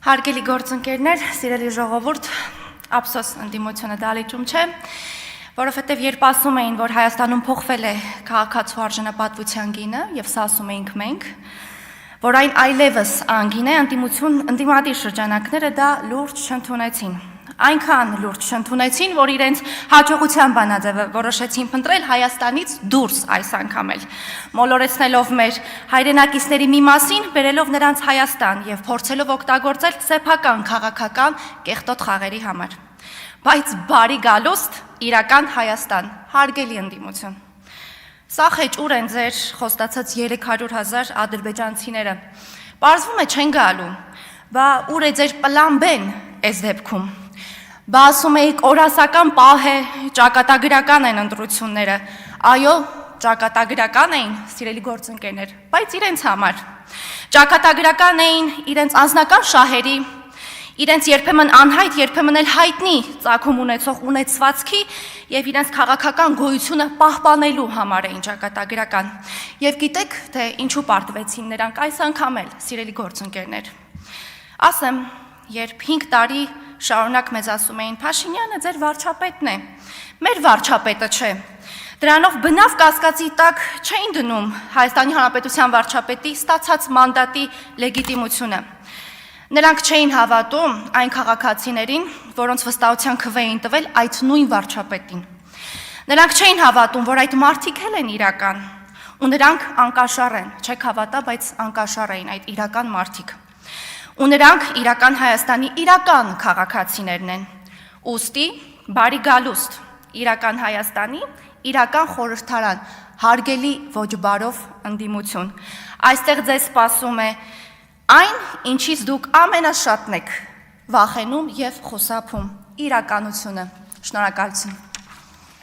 Հարգելի գործընկերներ, սիրելի ժողովուրդ, ափսոս ընդդիմությունը դալիճում չէ, որովհետև երբ ասում էին, որ Հայաստանում փոխվել է քաղաքացու արժանապատվության գինը, եւ սա ասում էինք մենք, որ այն այլևս անգին է, ընդդիմադիր շրջանակները դա լուրջ չընդունեցին։ Այնքան լուրջ չընդունեցին, որ իրենց հաջողության բանաձևը որոշեցին փնտրել Հայաստանից դուրս այս անգամ էլ, մոլորեցնելով մեր հայրենակիցների մի մասին, բերելով նրանց Հայաստան եւ փորձելով օգտագործել սեփական քաղաքական կեղտոտ խաղերի համար։ Բայց բարի գալուստ իրական Հայաստան, հարգելի ընդդիմություն։ Սա խեճ ուր են ձեր խոստացած 300,000 ադրբեջանցիները։ Պարզվում է չեն գալու։ Բա ուր է ձեր պլան B-ն այս դեպքում։ Բա ասում էիք օրասական պահ է, ճակատագրական են ընտրությունները։ Այո, ճակատագրական էին, սիրելի գործընկերներ, բայց իրենց համար։ Ճակատագրական էին իրենց անձնական շահերի, իրենց երբեմն անհայտ, երբեմն էլ հայտնի ծագում ունեցող ունեցվածքի եւ իրենց քաղաքական գոյությունը պահպանելու համար էին ճակատագրական։ Եվ գիտեք, թե ինչու պարտվեցին նրանք այս անգամ էլ, սիրելի գործընկերներ։ Ասեմ, երբ 5 տարի շարունակ մեզ ասում էին Փաշինյանը ձեր վարչապետն է, մեր վարչապետը չէ։ Դրանով բնավ կասկածի տակ չէին դնում Հայաստանի Հանրապետության վարչապետի ստացած մանդատի լեգիտիմությունը։ Նրանք չէին հավատում այն քաղաքացիներին, որոնց վստահության քվե էին տվել այդ նույն վարչապետին։ Նրանք չէին հավատում, որ այդ մարդիկ էլ են իրական, ու նրանք անկաշառ են, չեք հավատա, բայց անկաշառ էին այդ իրական մարդիկ։ Ու նրանք իրական Հայաստանի իրական քաղաքացիներն են։ Ուստի բարի գալուստ իրական Հայաստանի իրական խորհրդարան, հարգելի ոչ բարով ընդդիմություն։ Այստեղ ձեզ սպասում է այն, ինչից դուք ամենաշատն եք վախենում եւ խուսափում՝ իրականությունը։ Շնորհակալություն։